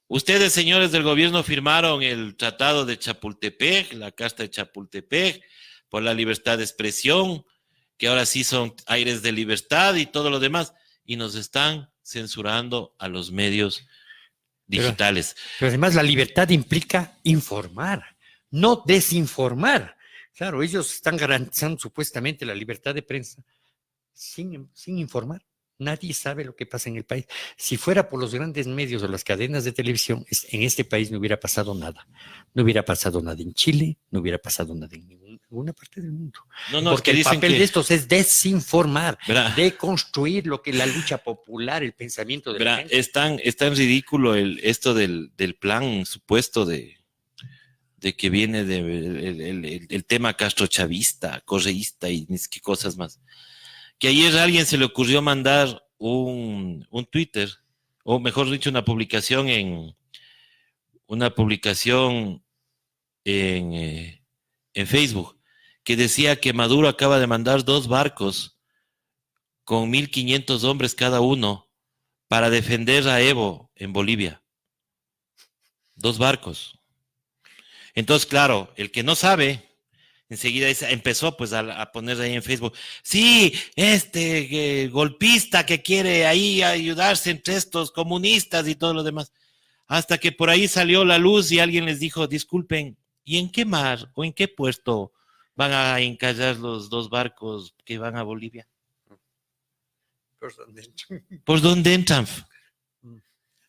Ustedes, señores del gobierno, firmaron el Tratado de Chapultepec, la Carta de Chapultepec, por la libertad de expresión, que ahora sí son aires de libertad y todo lo demás, y nos están censurando a los medios digitales. Pero además la libertad implica informar, no desinformar. Claro, ellos están garantizando supuestamente la libertad de prensa sin informar. Nadie sabe lo que pasa en el país. Si fuera por los grandes medios o las cadenas de televisión, en este país no hubiera pasado nada. No hubiera pasado nada en Chile, no hubiera pasado nada en ninguna parte del mundo. No, porque es que el papel que, de estos es desinformar, verá, deconstruir lo que la lucha popular, el pensamiento de la gente. Es tan ridículo esto del plan supuesto de que viene el tema castrochavista, correísta y ni qué cosas más. Que ayer a alguien se le ocurrió mandar un Twitter, o mejor dicho, una publicación en Facebook, que decía que Maduro acaba de mandar 2 barcos con 1.500 hombres cada uno para defender a Evo en Bolivia. 2 barcos. Entonces, claro, el que no sabe, enseguida empezó pues a poner ahí en Facebook, sí, golpista que quiere ahí ayudarse entre estos comunistas y todo lo demás. Hasta que por ahí salió la luz y alguien les dijo, disculpen, ¿y en qué mar o en qué puerto van a encallar los 2 barcos que van a Bolivia? ¿Por dónde entran?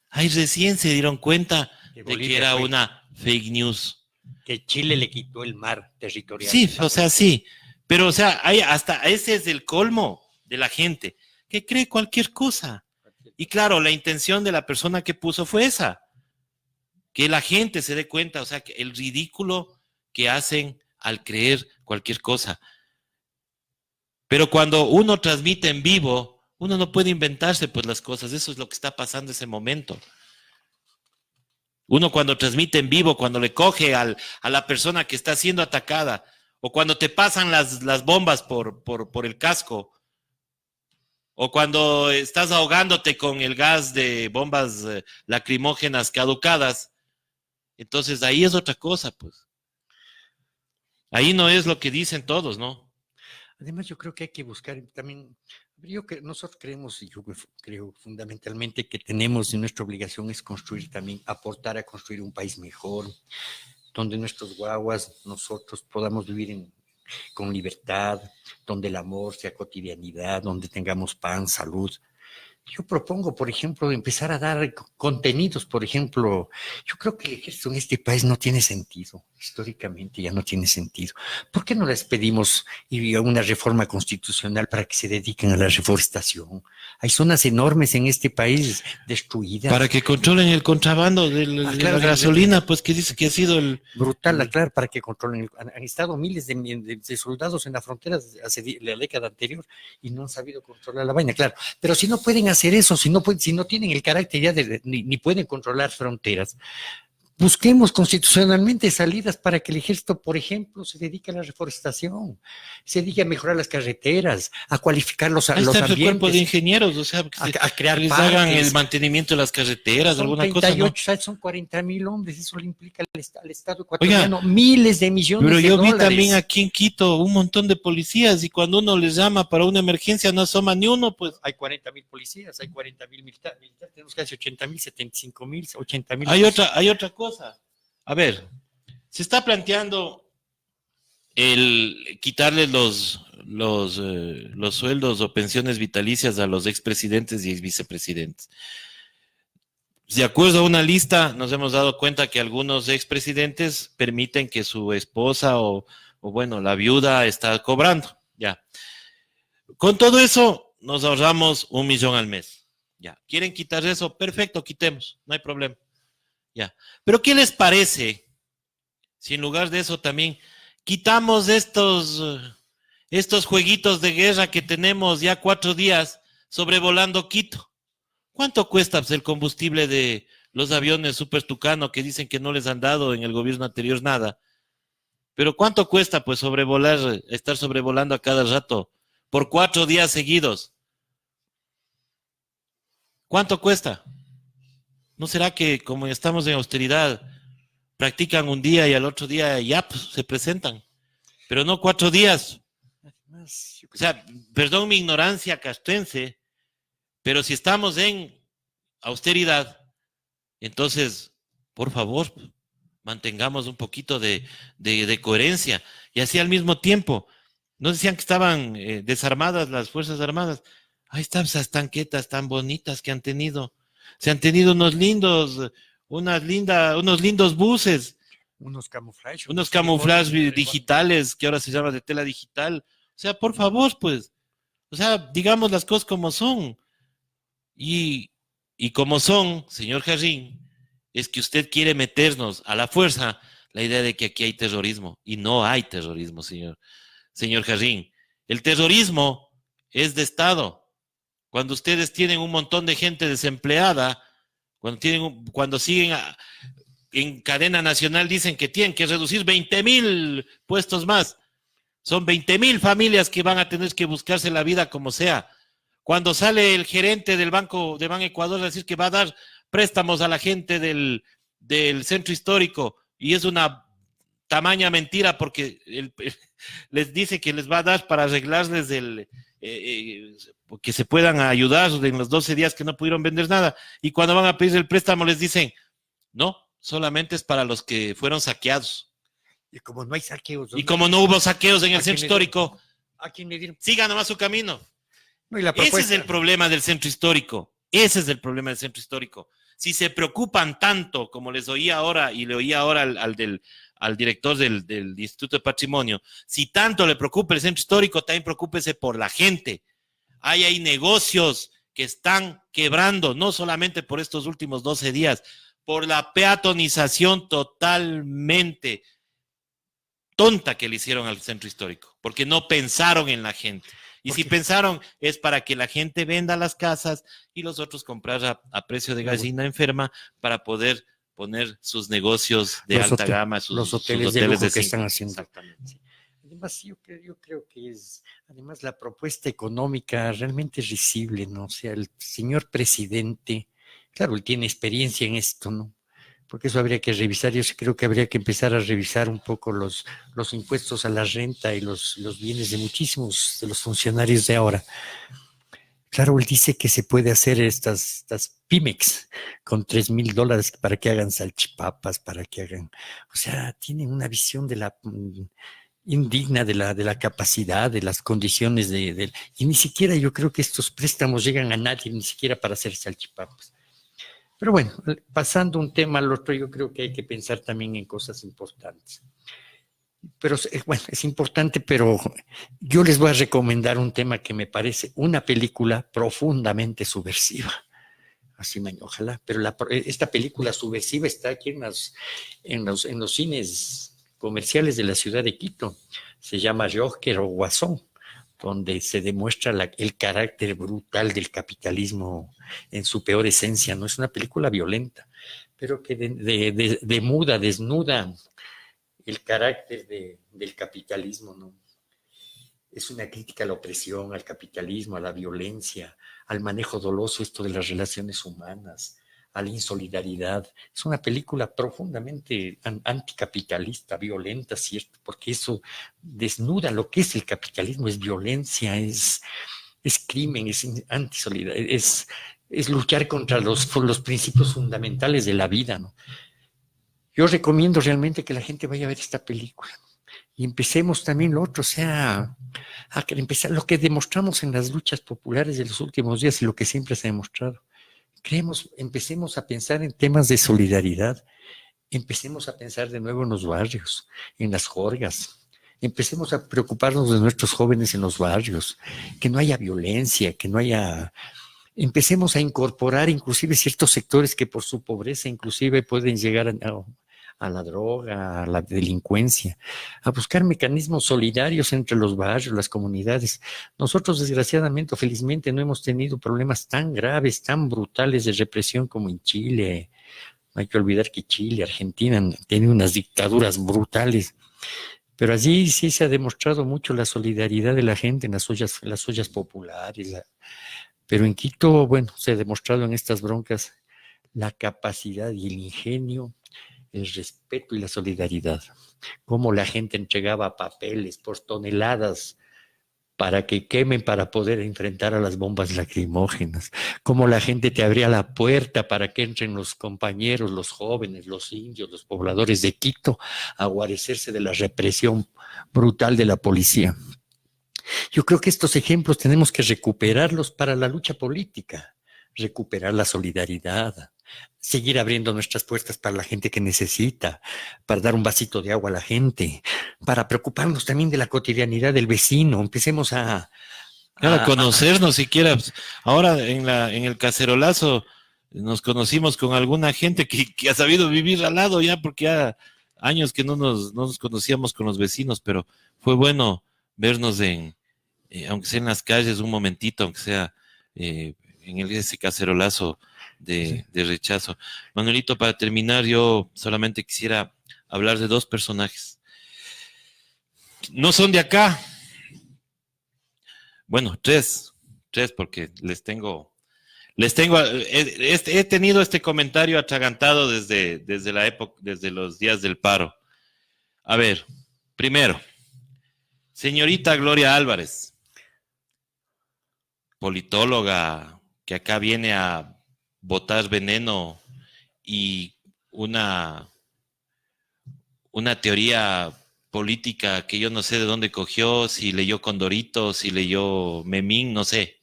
Ahí recién se dieron cuenta de que era una fake news. Que Chile le quitó el mar territorial. Sí, o sea, sí. Pero, o sea, hasta ese es el colmo de la gente, que cree cualquier cosa. Y claro, la intención de la persona que puso fue esa. Que la gente se dé cuenta, o sea, que el ridículo que hacen al creer cualquier cosa. Pero cuando uno transmite en vivo, uno no puede inventarse pues las cosas. Eso es lo que está pasando en ese momento. Uno cuando transmite en vivo, cuando le coge a la persona que está siendo atacada, o cuando te pasan las bombas por el casco, o cuando estás ahogándote con el gas de bombas lacrimógenas caducadas, entonces ahí es otra cosa, pues. Ahí no es lo que dicen todos, ¿no? Además, yo creo que hay que buscar también, nosotros creemos, y yo creo fundamentalmente que tenemos, y nuestra obligación es construir también, aportar a construir un país mejor, donde nuestros guaguas, nosotros podamos vivir con libertad, donde el amor sea cotidianidad, donde tengamos pan, salud. Yo propongo, por ejemplo, empezar a dar contenidos, por ejemplo, yo creo que el ejército en este país no tiene sentido, históricamente ya no tiene sentido. ¿Por qué no les pedimos una reforma constitucional para que se dediquen a la reforestación? Hay zonas enormes en este país destruidas. Para que controlen el contrabando de la gasolina, pues que dice que ha sido el... Brutal, claro, para que controlen. Han estado miles de soldados en la frontera hace la década anterior y no han sabido controlar la vaina, claro. Pero si no pueden hacer eso, si no tienen el carácter ya ni pueden controlar fronteras, busquemos constitucionalmente salidas para que el ejército, por ejemplo, se dedique a la reforestación, se dedique a mejorar las carreteras, a cualificar los ambientes. El cuerpo de ingenieros, o sea, a crear les parques, hagan el mantenimiento de las carreteras, alguna cosa, ¿no? Son 40,000 hombres, eso le implica al Estado ecuatoriano miles de millones de dólares. Pero yo vi también aquí en Quito un montón de policías y cuando uno les llama para una emergencia no asoma ni uno, pues. Hay 40,000 policías, hay 40,000 militares, tenemos casi 80,000, 75,000, 80,000. Hay otra cosa. A ver, se está planteando el quitarle los sueldos o pensiones vitalicias a los expresidentes y exvicepresidentes. De acuerdo a una lista, nos hemos dado cuenta que algunos expresidentes permiten que su esposa o bueno, la viuda está cobrando. Ya. Con todo eso, nos ahorramos 1 millón al mes. Ya. ¿Quieren quitar eso? Perfecto, quitemos, no hay problema. Ya. Pero ¿qué les parece si en lugar de eso también quitamos estos jueguitos de guerra que tenemos ya 4 días sobrevolando Quito? ¿Cuánto cuesta pues, el combustible de los aviones Super Tucano que dicen que no les han dado en el gobierno anterior nada? Pero ¿cuánto cuesta pues sobrevolar, estar sobrevolando a cada rato por 4 días seguidos? ¿Cuánto cuesta? ¿No será que como estamos en austeridad, practican un día y al otro día ya pues, se presentan? Pero no 4 días. Además, yo O sea, perdón mi ignorancia castrense, pero si estamos en austeridad, entonces, por favor, mantengamos un poquito de coherencia. Y así al mismo tiempo, no decían que estaban desarmadas las Fuerzas Armadas. Ahí están esas tanquetas tan bonitas que han tenido. Se han tenido unos lindos buses, unos camuflajes. unos camuflajes digitales que ahora se llama de tela digital. O sea, por favor, pues, o sea, digamos las cosas como son. Y como son, señor Jarrín, es que usted quiere meternos a la fuerza la idea de que aquí hay terrorismo. Y no hay terrorismo, señor Jarrín. El terrorismo es de Estado. Cuando ustedes tienen un montón de gente desempleada, cuando siguen en cadena nacional, dicen que tienen que reducir 20,000 puestos más. Son 20,000 familias que van a tener que buscarse la vida como sea. Cuando sale el gerente del Banco de Ban Ecuador a decir que va a dar préstamos a la gente del centro histórico, y es una tamaña mentira porque les dice que les va a dar para arreglarles que se puedan ayudar en los 12 días que no pudieron vender nada, y cuando van a pedir el préstamo les dicen, no, solamente es para los que fueron saqueados. Y como no hay saqueos. Y como no hubo saqueos en el centro histórico, ¿a quién le dieron? sigan nomás su camino. No, y la Ese es el problema del centro histórico. Ese es el problema del centro histórico. Si se preocupan tanto, como les oía ahora, y le oía ahora al director del Instituto de Patrimonio, si tanto le preocupa el centro histórico, también preocúpese por la gente. Hay negocios que están quebrando, no solamente por estos últimos 12 días, por la peatonización totalmente tonta que le hicieron al centro histórico, porque no pensaron en la gente. Y si pensaron, es para que la gente venda las casas y los otros comprar a precio de gallina enferma para poder poner sus negocios de alta gama, los hoteles de lujo que están haciendo. Exactamente. Sí. Además, yo creo que además la propuesta económica realmente es risible, ¿no? O sea, el señor presidente, claro, él tiene experiencia en esto, ¿no? Porque eso habría que revisar. Yo creo que habría que empezar a revisar un poco los impuestos a la renta y los bienes de muchísimos de los funcionarios de ahora. Claro, él dice que se puede hacer estas Pimex con $3,000 para que hagan salchipapas, para que hagan, o sea, tienen una visión de la indigna de la capacidad, de las condiciones y ni siquiera yo creo que estos préstamos llegan a nadie, ni siquiera para hacer salchipapas. Pero bueno, pasando un tema al otro, yo creo que hay que pensar también en cosas importantes. Pero bueno, es importante, pero yo les voy a recomendar un tema que me parece una película profundamente subversiva. Así, ojalá, pero esta película subversiva está aquí en los cines comerciales de la ciudad de Quito. Se llama Joker o Guasón, donde se demuestra el carácter brutal del capitalismo en su peor esencia. No es una película violenta, pero que desnuda el carácter del capitalismo, ¿no? Es una crítica a la opresión, al capitalismo, a la violencia, al manejo doloso esto de las relaciones humanas, a la insolidaridad. Es una película profundamente anticapitalista, violenta, ¿cierto? Porque eso desnuda lo que es el capitalismo, es violencia, es crimen, es antisolidaridad, es luchar contra los principios fundamentales de la vida, ¿no? Yo recomiendo realmente que la gente vaya a ver esta película. Y empecemos también lo otro, o sea, a empezar lo que demostramos en las luchas populares de los últimos días y lo que siempre se ha demostrado. Empecemos a pensar en temas de solidaridad, empecemos a pensar de nuevo en los barrios, en las jorgas, empecemos a preocuparnos de nuestros jóvenes en los barrios, que no haya violencia, que no haya empecemos a incorporar inclusive ciertos sectores que por su pobreza inclusive pueden llegar a la droga, a la delincuencia, a buscar mecanismos solidarios entre los barrios, las comunidades. Nosotros, desgraciadamente o felizmente, no hemos tenido problemas tan graves, tan brutales de represión como en Chile. No hay que olvidar que Chile, Argentina han tenido unas dictaduras brutales, pero allí sí se ha demostrado mucho la solidaridad de la gente en las ollas populares. Pero en Quito, bueno, se ha demostrado en estas broncas la capacidad y el ingenio, el respeto y la solidaridad. Cómo la gente entregaba papeles por toneladas para que quemen para poder enfrentar a las bombas lacrimógenas. Cómo la gente te abría la puerta para que entren los compañeros, los jóvenes, los indios, los pobladores de Quito a guarecerse de la represión brutal de la policía. Yo creo que estos ejemplos tenemos que recuperarlos para la lucha política, recuperar la solidaridad, seguir abriendo nuestras puertas para la gente que necesita, para dar un vasito de agua a la gente, para preocuparnos también de la cotidianidad del vecino. Empecemos a conocernos siquiera. Ahora en el cacerolazo nos conocimos con alguna gente que ha sabido vivir al lado ya, porque ya años que no nos conocíamos con los vecinos, pero fue bueno vernos aunque sea en las calles un momentito, aunque sea en ese cacerolazo de rechazo. Manuelito, para terminar, yo solamente quisiera hablar de dos personajes. No son de acá. Bueno, tres, porque he tenido este comentario atragantado desde la época, desde los días del paro. A ver, primero, señorita Gloria Álvarez, politóloga que acá viene a botar veneno y una teoría política que yo no sé de dónde cogió, si leyó Condorito, si leyó Memín, no sé.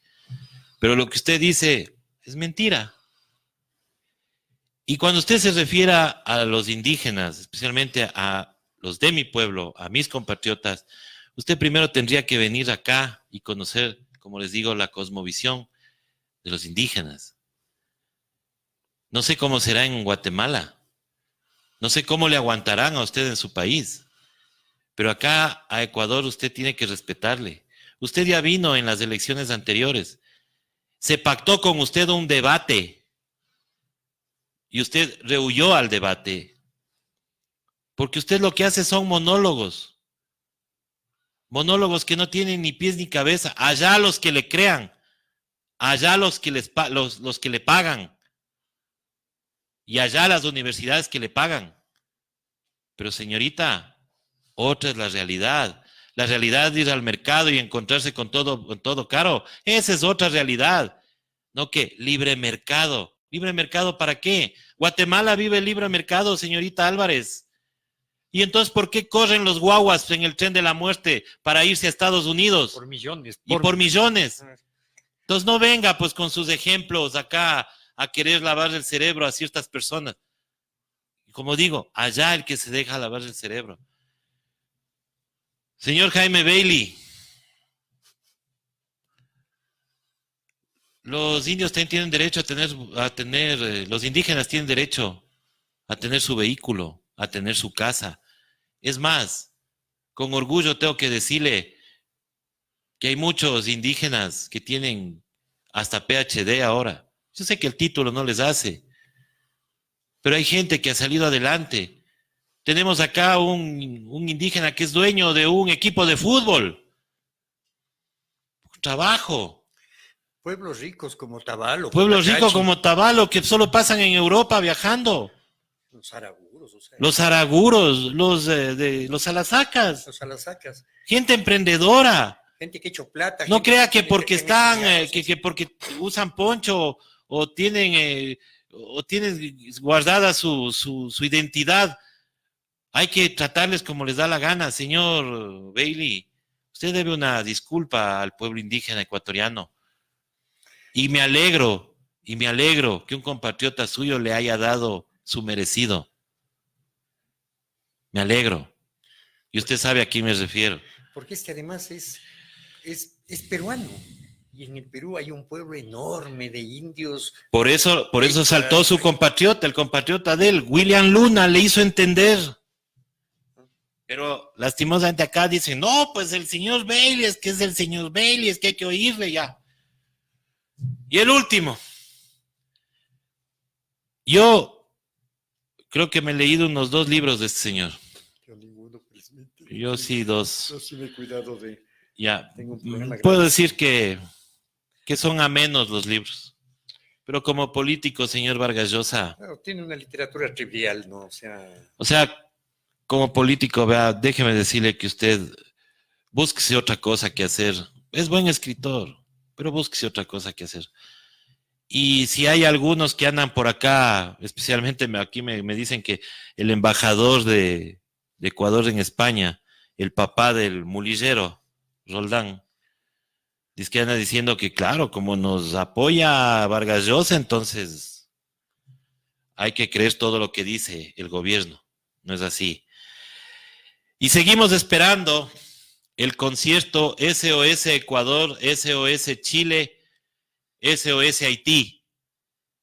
Pero lo que usted dice es mentira. Y cuando usted se refiera a los indígenas, especialmente a los de mi pueblo, a mis compatriotas, usted primero tendría que venir acá y conocer, como les digo, la cosmovisión de los indígenas. No sé cómo será en Guatemala. No sé cómo le aguantarán a usted en su país. Pero acá a Ecuador usted tiene que respetarle. Usted ya vino en las elecciones anteriores. Se pactó con usted un debate. Y usted rehuyó al debate. Porque usted lo que hace son monólogos. Monólogos que no tienen ni pies ni cabeza. Allá los que le crean. Allá los que le pagan. Y allá las universidades que le pagan. Pero señorita, otra es la realidad. La realidad de ir al mercado y encontrarse con todo caro. Esa es otra realidad. No que libre mercado. ¿Libre mercado para qué? Guatemala vive el libre mercado, señorita Álvarez. Y entonces, ¿por qué corren los guaguas en el tren de la muerte para irse a Estados Unidos? Por millones. Por millones. Entonces no venga pues con sus ejemplos acá a querer lavar el cerebro a ciertas personas. Como digo, allá el que se deja lavar el cerebro. Señor Jaime Bailey, los indios tienen derecho los indígenas tienen derecho a tener su vehículo, a tener su casa. Es más, con orgullo tengo que decirle que hay muchos indígenas que tienen hasta PhD ahora. Yo sé que el título no les hace, pero hay gente que ha salido adelante. Tenemos acá un indígena que es dueño de un equipo de fútbol. Trabajo. Pueblos ricos como Tabalo. Pueblos ricos como Tabalo que solo pasan en Europa viajando. Los araguros. Los araguros, los alasacas. Los alasacas. Gente emprendedora. Gente que ha hecho plata. No crea que porque que porque usan poncho o tienen guardada su identidad, hay que tratarles como les da la gana. Señor Bailey, usted debe una disculpa al pueblo indígena ecuatoriano. Y me alegro que un compatriota suyo le haya dado su merecido. Me alegro. Y usted sabe a quién me refiero. Porque es que además es peruano. Y en el Perú hay un pueblo enorme de indios. Por eso saltó su compatriota, el compatriota de él, William Luna, le hizo entender. Pero lastimosamente acá dicen, no, pues el señor Bailey, es que es el señor Bailey, es que hay que oírle ya. Y el último. Yo creo que me he leído unos 2 libros de este señor. Yo ninguno, felizmente. Yo sí 2. Yo sí me he cuidado de... Ya, Tengo un problema puedo grave. decir que son amenos los libros. Pero como político, señor Vargas Llosa, Claro, tiene una literatura trivial, ¿no? o sea, como político, vea, déjeme decirle que usted búsquese otra cosa que hacer. Es buen escritor, pero búsquese otra cosa que hacer. Y si hay algunos que andan por acá, especialmente aquí me dicen que el embajador de Ecuador en España, el papá del mulillero, Roldán, dice que anda diciendo que, claro, como nos apoya Vargas Llosa, entonces hay que creer todo lo que dice el gobierno. No es así. Y seguimos esperando el concierto SOS Ecuador, SOS Chile, SOS Haití.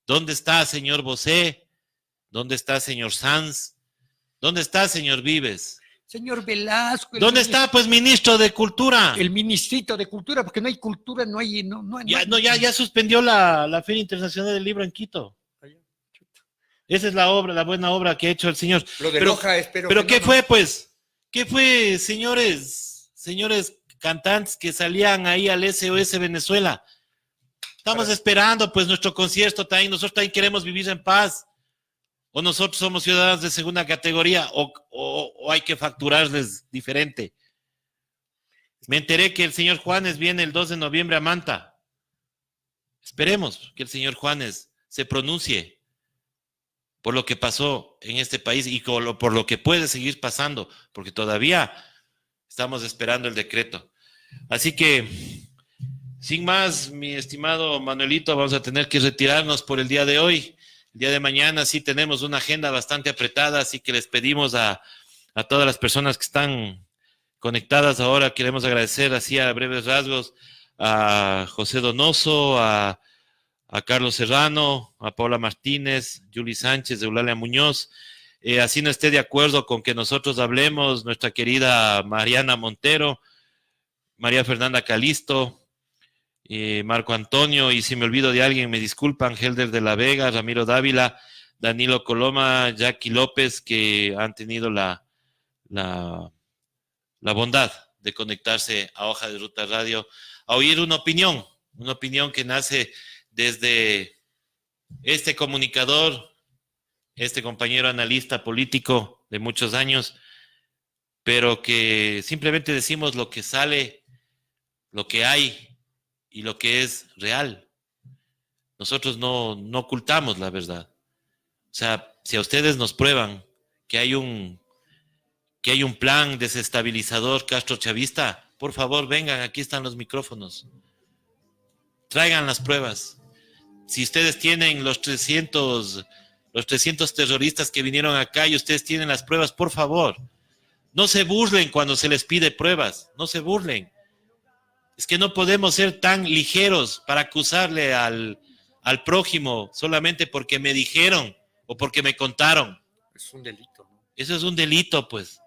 ¿Dónde está, señor Bosé? ¿Dónde está, señor Sanz? ¿Dónde está, señor Vives? Señor Velasco. ¿Dónde está, pues, ministro de Cultura? El ministrito de Cultura, porque no hay cultura, no hay... Ya suspendió la Feria Internacional del Libro en Quito. Esa es la obra, la buena obra que ha hecho el señor. Lo de Loja, espero. Pero ¿qué fue, pues? ¿Qué fue, señores cantantes que salían ahí al SOS Venezuela? Estamos esperando, pues, nuestro concierto también. Nosotros también queremos vivir en paz. O nosotros somos ciudadanos de segunda categoría, o hay que facturarles diferente. Me enteré que el señor Juanes viene el 2 de noviembre a Manta. Esperemos que el señor Juanes se pronuncie por lo que pasó en este país y por lo que puede seguir pasando, porque todavía estamos esperando el decreto. Así que, sin más, mi estimado Manuelito, vamos a tener que retirarnos por el día de hoy. El día de mañana sí tenemos una agenda bastante apretada, así que les pedimos a todas las personas que están conectadas ahora, queremos agradecer así a breves rasgos a José Donoso, a Carlos Serrano, a Paula Martínez, Yuli Sánchez, Eulalia Muñoz. Así no esté de acuerdo con que nosotros hablemos, nuestra querida Mariana Montero, María Fernanda Calisto, Marco Antonio, y si me olvido de alguien, me disculpan, Helder de la Vega, Ramiro Dávila, Danilo Coloma, Jackie López, que han tenido la bondad de conectarse a Hoja de Ruta Radio, a oír una opinión que nace desde este comunicador, este compañero analista político de muchos años, pero que simplemente decimos lo que sale, lo que hay y lo que es real. Nosotros no ocultamos la verdad. O sea, si a ustedes nos prueban que hay un plan desestabilizador castrochavista, por favor, vengan, aquí están los micrófonos. Traigan las pruebas. Si ustedes tienen los 300 terroristas que vinieron acá y ustedes tienen las pruebas, por favor, no se burlen cuando se les pide pruebas, no se burlen. Es que no podemos ser tan ligeros para acusarle al prójimo solamente porque me dijeron o porque me contaron. Es un delito, ¿no? Eso es un delito, pues.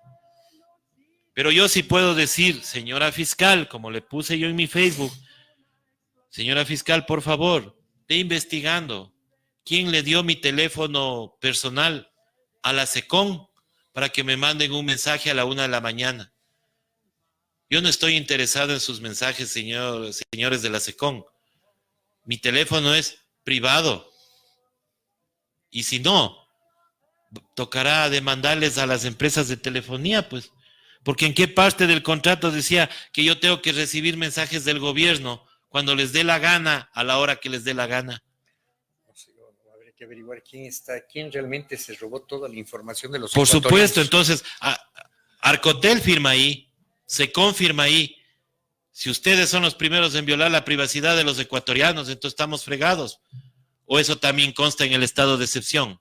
Pero yo sí puedo decir, señora fiscal, como le puse yo en mi Facebook, señora fiscal, por favor, esté investigando quién le dio mi teléfono personal a la SECON para que me manden un mensaje a la 1 de la mañana. Yo no estoy interesado en sus mensajes, señores de la SECON. Mi teléfono es privado. Y si no, tocará demandarles a las empresas de telefonía, pues. Porque ¿en qué parte del contrato decía que yo tengo que recibir mensajes del gobierno cuando les dé la gana, a la hora que les dé la gana? No sé, habrá que averiguar quién realmente se robó toda la información de los Por ecuatorianos. supuesto, entonces, Arcotel firma ahí, se confirma ahí. Si ustedes son los primeros en violar la privacidad de los ecuatorianos, entonces estamos fregados. ¿O eso también consta en el estado de excepción?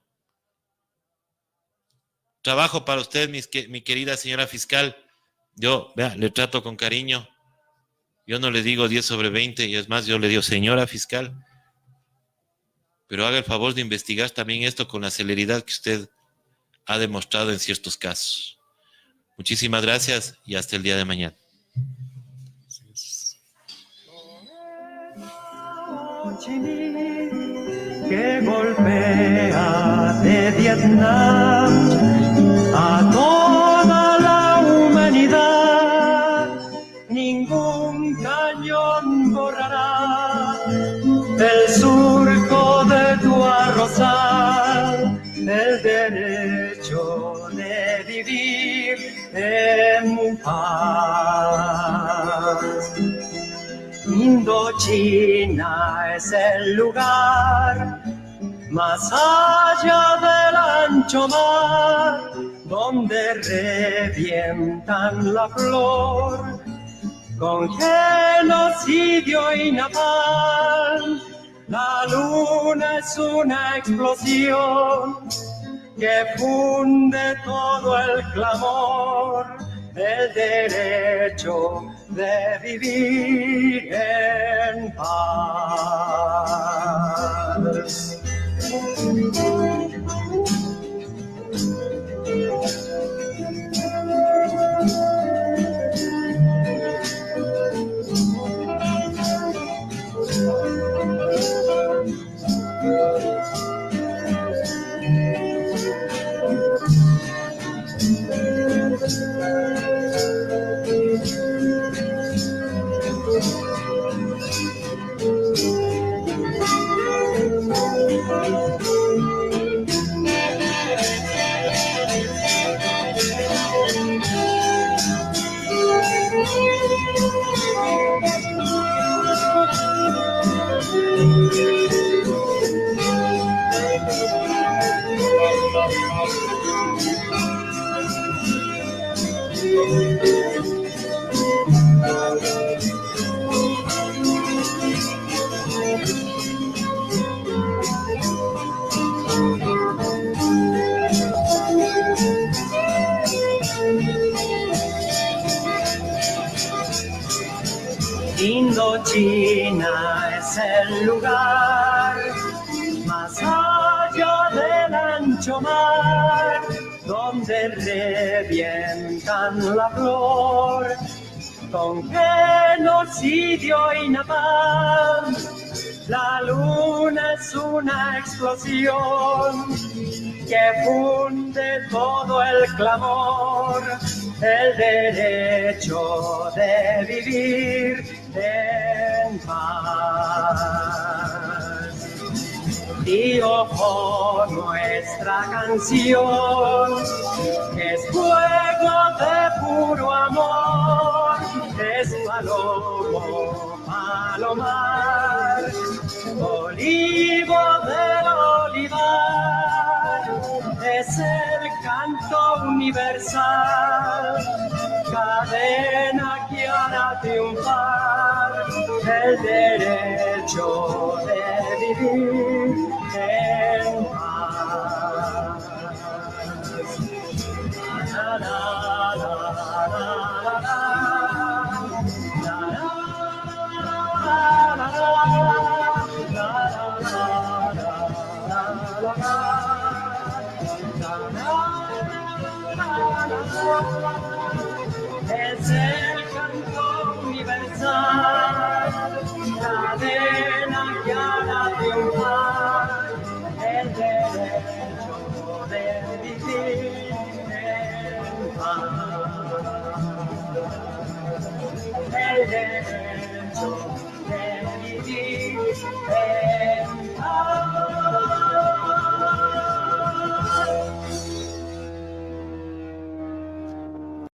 Trabajo para usted, mi querida señora fiscal. Yo, vea, le trato con cariño. Yo no le digo 10 sobre 20, y es más, yo le digo, señora fiscal, pero haga el favor de investigar también esto con la celeridad que usted ha demostrado en ciertos casos. Muchísimas gracias y hasta el día de mañana. Que golpea de Vietnam a toda la humanidad, ningún cañón borrará el surco de tu arrozal, el derecho de vivir en paz. Indochina es el lugar más allá del ancho mar, donde revientan la flor con genocidio y napalm. La luna es una explosión que funde todo el clamor, el derecho de vivir en paz. Indochina es el lugar más allá del ancho mar, donde revientan la flor con genocidio y napalm. La luna es una explosión que funde todo el clamor, el derecho de vivir en paz. Y ojo nuestra canción, que es fuego de puro amor, es palomo, palomar, olivo del olivar, es el canto universal, cadena que hará triunfar el derecho de vivir en paz. La, la, la, la, la, la, la, la, es el canto universal, cadena que hará triunfar el derecho de vivir en paz. El derecho